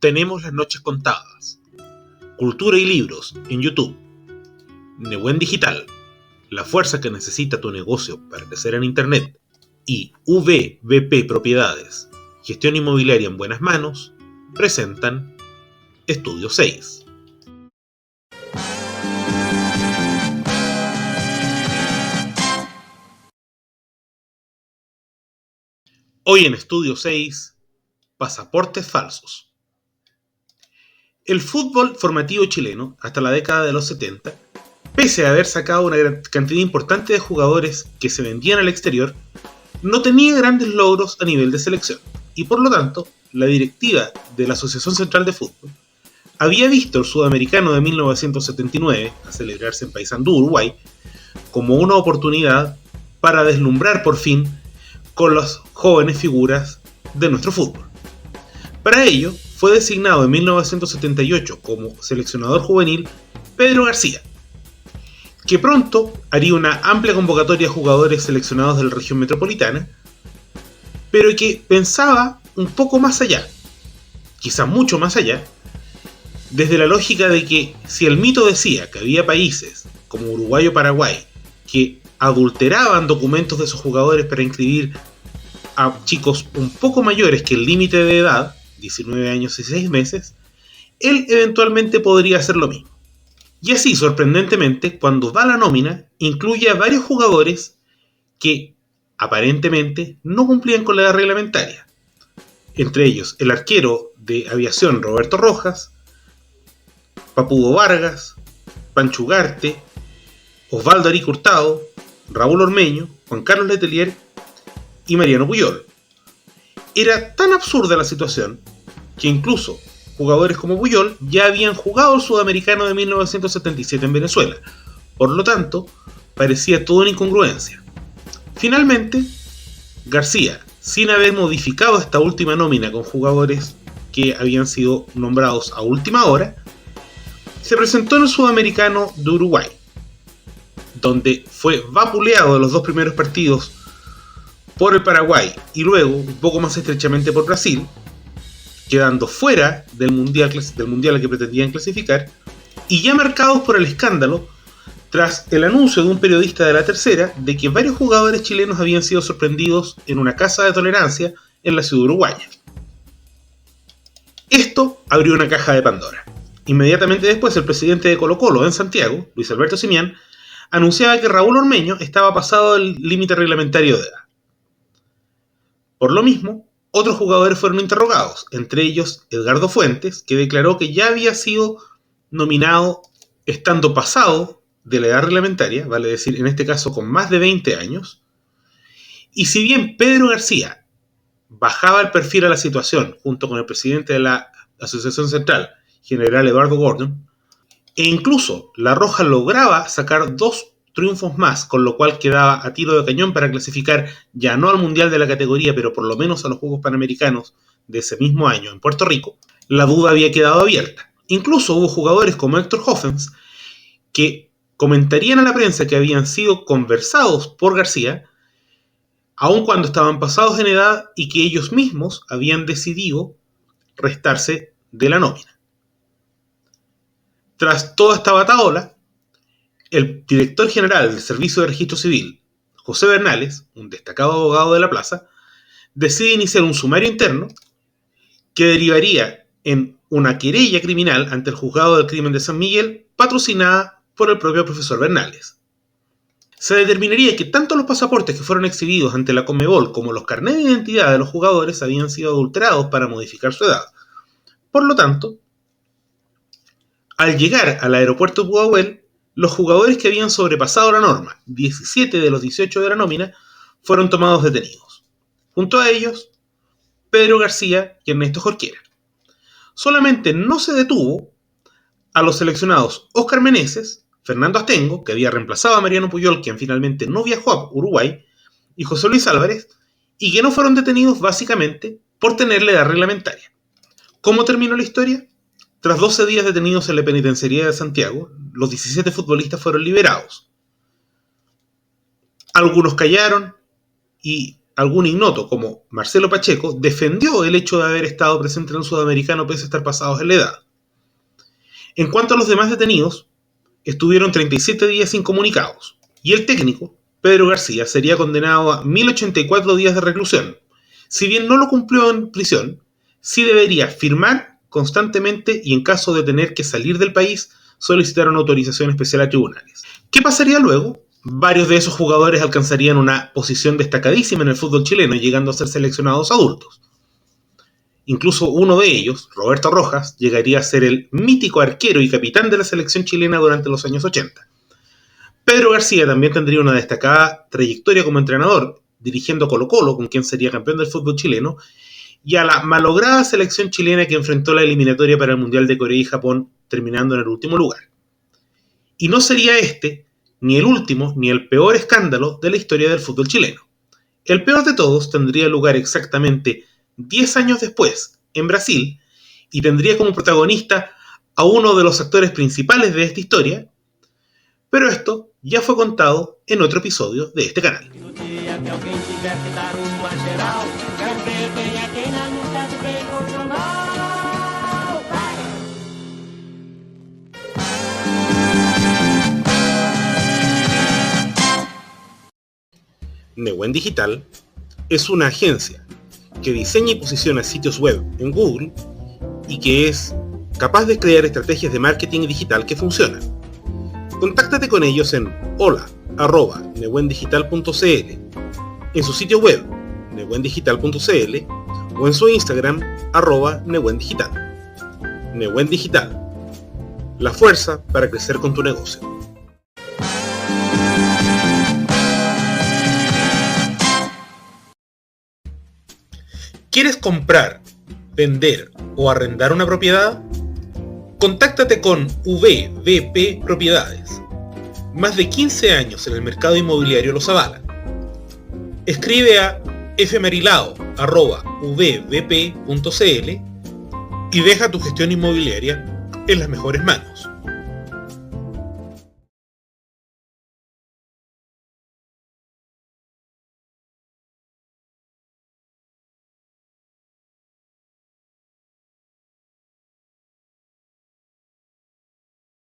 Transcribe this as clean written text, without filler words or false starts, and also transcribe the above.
Tenemos las noches contadas. Cultura y libros en YouTube. Nebuen Digital, la fuerza que necesita tu negocio para crecer en Internet. Y VBP Propiedades, gestión inmobiliaria en buenas manos, presentan Estudio 6. Hoy en Estudio 6, pasaportes falsos. El fútbol formativo chileno, hasta la década de los 70, pese a haber sacado una gran cantidad importante de jugadores que se vendían al exterior, no tenía grandes logros a nivel de selección, y por lo tanto, la directiva de la Asociación Central de Fútbol había visto el Sudamericano de 1979, a celebrarse en Paysandú, Uruguay, como una oportunidad para deslumbrar por fin con las jóvenes figuras de nuestro fútbol. Para ello, fue designado en 1978 como seleccionador juvenil Pedro García, que pronto haría una amplia convocatoria de jugadores seleccionados de la región metropolitana, pero que pensaba un poco más allá, quizás mucho más allá, desde la lógica de que si el mito decía que había países como Uruguay o Paraguay que adulteraban documentos de sus jugadores para inscribir a chicos un poco mayores que el límite de edad, 19 años y 6 meses, él eventualmente podría hacer lo mismo. Y así, sorprendentemente, cuando da la nómina, incluye a varios jugadores que aparentemente no cumplían con la edad reglamentaria. Entre ellos, el arquero de aviación Roberto Rojas, Papudo Vargas, Pancho Ugarte, Osvaldo Aric Hurtado, Raúl Ormeño, Juan Carlos Letelier y Mariano Puyol. Era tan absurda la situación que incluso jugadores como Puyol ya habían jugado el Sudamericano de 1977 en Venezuela. Por lo tanto, parecía toda una incongruencia. Finalmente, García, sin haber modificado esta última nómina con jugadores que habían sido nombrados a última hora, se presentó en el Sudamericano de Uruguay, donde fue vapuleado de los dos primeros partidos por el Paraguay y luego un poco más estrechamente por Brasil, quedando fuera del mundial al que pretendían clasificar, y ya marcados por el escándalo tras el anuncio de un periodista de La Tercera de que varios jugadores chilenos habían sido sorprendidos en una casa de tolerancia en la ciudad uruguaya. Esto abrió una caja de Pandora. Inmediatamente después, el presidente de Colo-Colo en Santiago, Luis Alberto Simián, anunciaba que Raúl Ormeño estaba pasado del límite reglamentario de edad. Por lo mismo, otros jugadores fueron interrogados, entre ellos Edgardo Fuentes, que declaró que ya había sido nominado estando pasado de la edad reglamentaria, vale decir, en este caso con más de 20 años, y si bien Pedro García bajaba el perfil a la situación junto con el presidente de la Asociación Central, general Eduardo Gordon, e incluso La Roja lograba sacar 2 triunfos más, con lo cual quedaba a tiro de cañón para clasificar ya no al Mundial de la categoría, pero por lo menos a los Juegos Panamericanos de ese mismo año en Puerto Rico, la duda había quedado abierta. Incluso hubo jugadores como Héctor Hoffens que comentarían a la prensa que habían sido conversados por García, aun cuando estaban pasados en edad y que ellos mismos habían decidido restarse de la nómina. Tras toda esta batahola, el director general del Servicio de Registro Civil, José Bernales, un destacado abogado de la plaza, decide iniciar un sumario interno que derivaría en una querella criminal ante el Juzgado del Crimen de San Miguel, patrocinada por el propio profesor Bernales. Se determinaría que tanto los pasaportes que fueron exhibidos ante la Conmebol como los carnets de identidad de los jugadores habían sido adulterados para modificar su edad. Por lo tanto, al llegar al aeropuerto de Pudahuel, los jugadores que habían sobrepasado la norma, 17 de los 18 de la nómina, fueron tomados detenidos. Junto a ellos, Pedro García y Ernesto Jorquera. Solamente no se detuvo a los seleccionados Óscar Meneses, Fernando Astengo, que había reemplazado a Mariano Puyol, quien finalmente no viajó a Uruguay, y José Luis Álvarez, y que no fueron detenidos básicamente por tener la edad reglamentaria. ¿Cómo terminó la historia? Tras 12 días detenidos en la penitenciaría de Santiago, los 17 futbolistas fueron liberados. Algunos callaron y algún ignoto como Marcelo Pacheco defendió el hecho de haber estado presente en el Sudamericano pese a estar pasados en la edad. En cuanto a los demás detenidos, estuvieron 37 días incomunicados, y el técnico, Pedro García, sería condenado a 1084 días de reclusión. Si bien no lo cumplió en prisión, sí debería firmar constantemente y en caso de tener que salir del país, solicitar una autorización especial a tribunales. ¿Qué pasaría luego? Varios de esos jugadores alcanzarían una posición destacadísima en el fútbol chileno, llegando a ser seleccionados adultos. Incluso uno de ellos, Roberto Rojas, llegaría a ser el mítico arquero y capitán de la selección chilena durante los años 80. Pedro García también tendría una destacada trayectoria como entrenador, dirigiendo a Colo-Colo, con quien sería campeón del fútbol chileno, y a la malograda selección chilena que enfrentó la eliminatoria para el Mundial de Corea y Japón, terminando en el último lugar. Y no sería este ni el último ni el peor escándalo de la historia del fútbol chileno. El peor de todos tendría lugar exactamente 10 años después, en Brasil, y tendría como protagonista a uno de los actores principales de esta historia, pero esto ya fue contado en otro episodio de este canal. Newen Digital es una agencia que diseña y posiciona sitios web en Google y que es capaz de crear estrategias de marketing digital que funcionan. Contáctate con ellos en hola@newendigital.cl, en su sitio web newendigital.cl o en su Instagram @newendigital. Newen Digital, la fuerza para crecer con tu negocio. ¿Quieres comprar, vender o arrendar una propiedad? Contáctate con VVP Propiedades. Más de 15 años en el mercado inmobiliario los avalan. Escribe a fmarilao@vvp.cl y deja tu gestión inmobiliaria en las mejores manos.